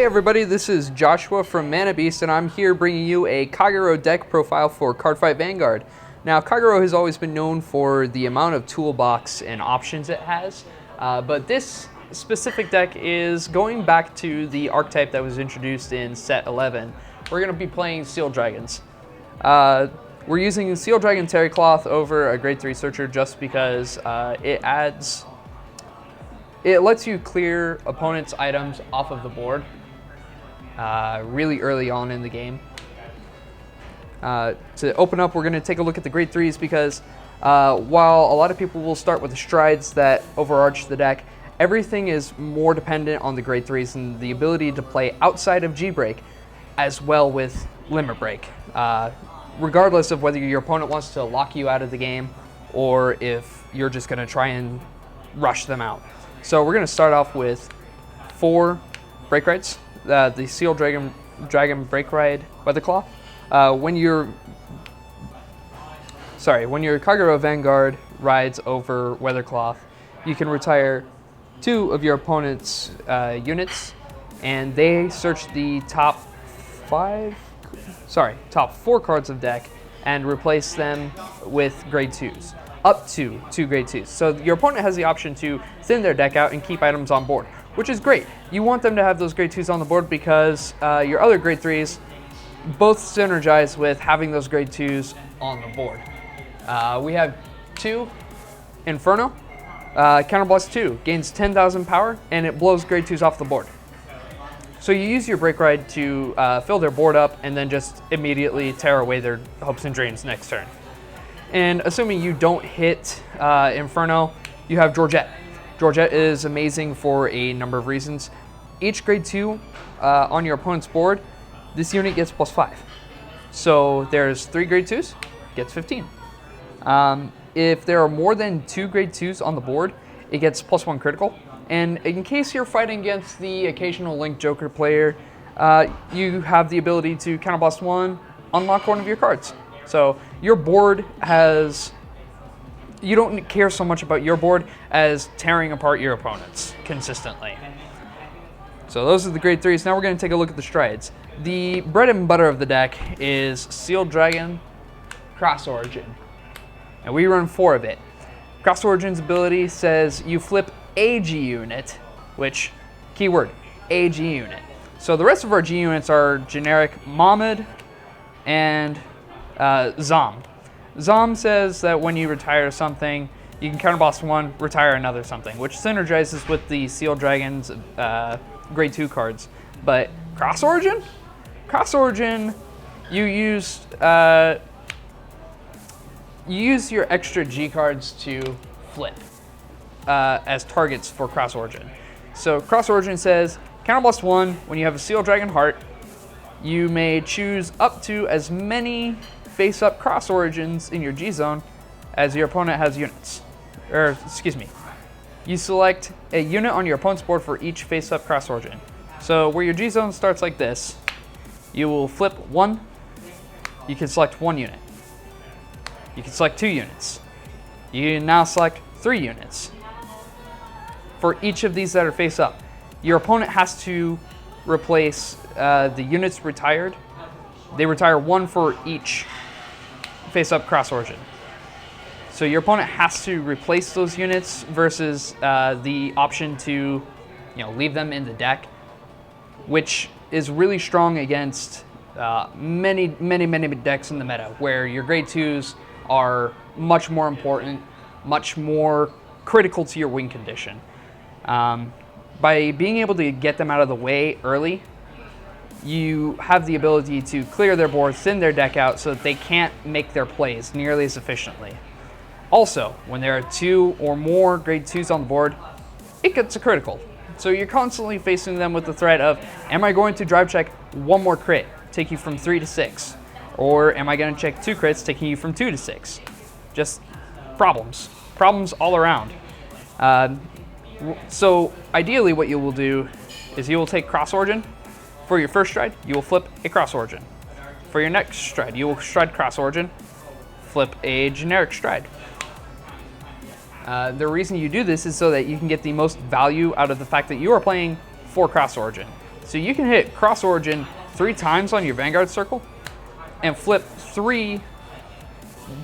everybody, this is Joshua from Mana Beast, and I'm here bringing you a Kagero deck profile for Cardfight Vanguard. Now, Kagero has always been known for the amount of toolbox and options it has, but this specific deck is going back to the archetype that was introduced in set 11. We're going to be playing Seal Dragons. We're using Seal Dragon Terry Cloth over a Grade 3 Searcher just because it lets you clear opponents' items off of the board really early on in the game. To open up, we're going to take a look at the Grade 3s because while a lot of people will start with the strides that overarch the deck, everything is more dependent on the Grade 3s and the ability to play outside of G-Break as well with Limit Break. Regardless of whether your opponent wants to lock you out of the game or if you're just going to try and rush them out. So we're going to start off with 4 Break Rides. The Seal Dragon Break Ride Weatherclaw. When your Kagero Vanguard rides over Weathercloth, you can retire 2 of your opponent's units, and they search the top 4 cards of deck and replace them with Grade 2s. Up to 2 Grade 2s. So your opponent has the option to thin their deck out and keep items on board, which is great. You want them to have those Grade 2s on the board because your other Grade 3s both synergize with having those Grade 2s on the board. We have 2 Inferno. Counterblast 2 gains 10,000 power and it blows Grade 2s off the board. So you use your Break Ride to fill their board up and then just immediately tear away their hopes and dreams next turn. And assuming you don't hit Inferno, you have Georgette. Georgette is amazing for a number of reasons. Each Grade 2 on your opponent's board, this unit gets +5. So there's 3 Grade 2s, gets 15. If there are more than 2 Grade 2s on the board, it gets +1 critical. And in case you're fighting against the occasional Link Joker player, you have the ability to Counterblast 1, unlock one of your cards. So your board you don't care so much about your board as tearing apart your opponents consistently. So those are the Grade 3s. Now we're going to take a look at the strides. The bread and butter of the deck is Seal Dragon Crossorigin, and we run 4 of it. Crossorigin's ability says you flip a G unit, which, keyword, a G unit. So the rest of our G units are generic Mahmud and Zom. Zom says that when you retire something, you can Counterblast 1, retire another something, which synergizes with the Seal Dragon's Grade 2 cards. But Crossorigin? Crossorigin, you use your extra G cards to flip as targets for Crossorigin. So Crossorigin says, Counterblast 1, when you have a Seal Dragon Heart, you may choose up to as many face-up Crossorigins in your G-Zone as your opponent has units. You select a unit on your opponent's board for each face-up Crossorigin. So where your G-Zone starts like this, you will flip 1, you can select 1 unit. You can select 2 units. You can now select 3 units. For each of these that are face-up, your opponent has to replace the units retired. They retire 1 for each face-up Crossorigin. So your opponent has to replace those units versus the option to, leave them in the deck, which is really strong against many decks in the meta, where your Grade 2s are much more important, much more critical to your win condition. By being able to get them out of the way early, you have the ability to clear their board, thin their deck out so that they can't make their plays nearly as efficiently. Also, when there are 2 or more Grade 2s on the board, it gets a critical. So you're constantly facing them with the threat of, am I going to drive check 1 more crit, take you from 3 to 6? Or am I going to check 2 crits, taking you from 2 to 6? Just problems. Problems all around. So ideally what you will do is you will take Crossorigin. For your first stride, you will flip a Crossorigin. For your next stride, you will stride Crossorigin, flip a generic stride. The reason you do this is so that you can get the most value out of the fact that you are playing for Crossorigin. So you can hit Crossorigin 3 times on your Vanguard circle and flip 3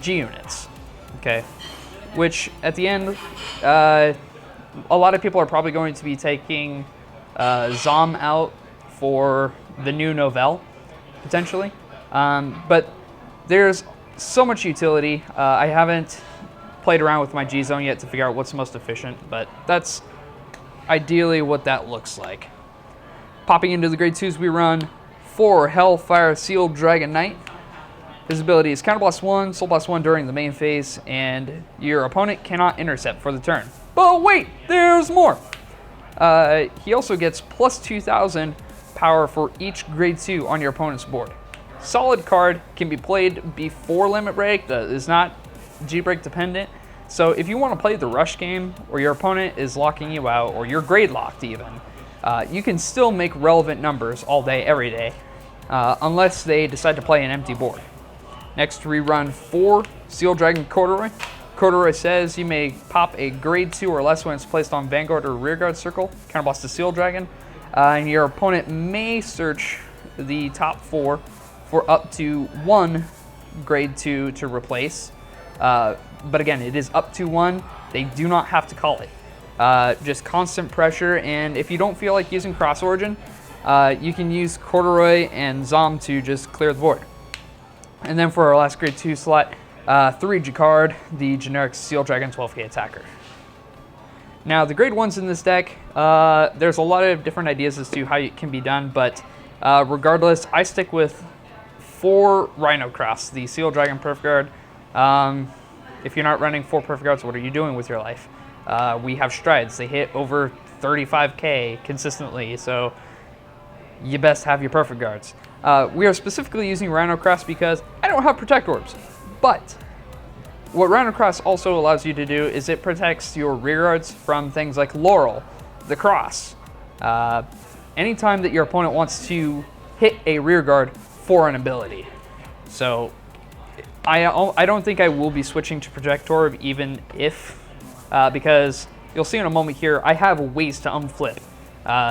G units, okay? Which at the end, a lot of people are probably going to be taking Zom out for the new Novell, potentially. But there's so much utility. I haven't played around with my G-Zone yet to figure out what's most efficient, but that's ideally what that looks like. Popping into the grade 2s, we run 4 Hellfire Sealed Dragon Knight. His ability is Counterblast 1, Soul Blast 1 during the main phase, and your opponent cannot intercept for the turn. But wait, there's more! He also gets plus 2,000 power for each grade 2 on your opponent's board. Solid card, can be played before Limit Break, is not G-Break dependent. So if you want to play the rush game, or your opponent is locking you out, or you're grade locked even, you can still make relevant numbers all day, every day, unless they decide to play an empty board. Next, we run 4 Seal Dragon Corduroy. Corduroy says you may pop a grade 2 or less when it's placed on Vanguard or Rearguard circle, counterblast the Seal Dragon, and your opponent may search the top 4 for up to 1 grade 2 to replace. But again, it is up to 1. They do not have to call it. Just constant pressure, and if you don't feel like using Crossorigin, you can use Corduroy and Zom to just clear the board. And then for our last grade 2 slot, 3 Jacquard, the generic Seal Dragon 12k attacker. Now the grade 1s in this deck, there's a lot of different ideas as to how it can be done, but regardless, I stick with 4 Rhino Cross, the Seal Dragon Perfect Guard. If you're not running 4 Perfect Guards, what are you doing with your life? We have strides. They hit over 35k consistently, so you best have your Perfect Guards. We are specifically using Rhino Cross because I don't have Protect Orbs, but what Rhino Cross also allows you to do is it protects your rearguards from things like Laurel, the Cross. Anytime that your opponent wants to hit a rearguard for an ability. So I don't think I will be switching to Protect Orb, even if, because you'll see in a moment here, I have ways to unflip.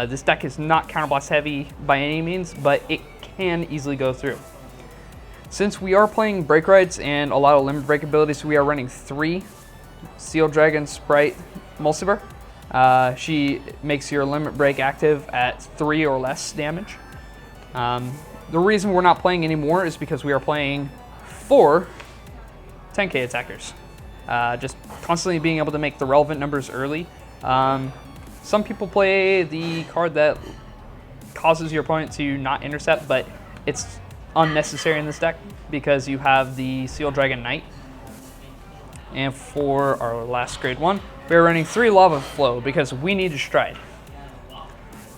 This deck is not counterblast heavy by any means, but it can easily go through. Since we are playing break rides and a lot of limit break abilities, we are running 3 Seal Dragon Sprite Mulciber. She makes your limit break active at 3 or less damage. The reason we're not playing anymore is because we are playing 4 10k attackers. Just constantly being able to make the relevant numbers early. Some people play the card that causes your opponent to not intercept, but it's unnecessary in this deck because you have the Seal Dragon Knight. And for our last grade 1, we're running 3 Lava Flow because we need to stride.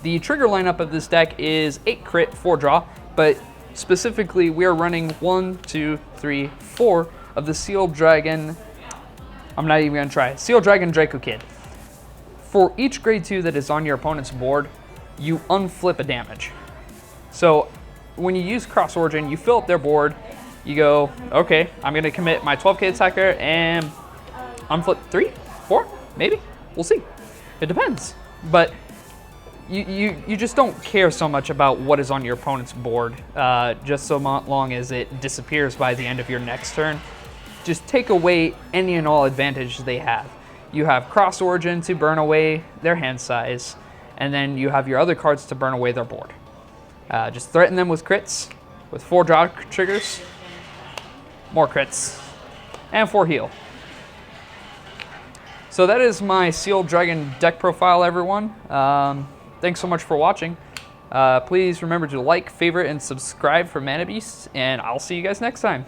The trigger lineup of this deck is 8 crit, 4 draw, but specifically we are running 1, 2, 3, 4 of the Seal Dragon. I'm not even gonna try. Seal Dragon Draco Kid. For each grade 2 that is on your opponent's board, you unflip a damage. So when you use Crossorigin, you fill up their board, you go, okay, I'm gonna commit my 12k attacker and unflip 3, 4, maybe? We'll see. It depends. But you just don't care so much about what is on your opponent's board, just so long as it disappears by the end of your next turn. Just take away any and all advantage they have. You have Crossorigin to burn away their hand size, and then you have your other cards to burn away their board. Just threaten them with crits, with 4 draw triggers, more crits, and 4 heal. So that is my Seal Dragon deck profile, everyone. Thanks so much for watching. Please remember to like, favorite, and subscribe for Mana Beasts, and I'll see you guys next time.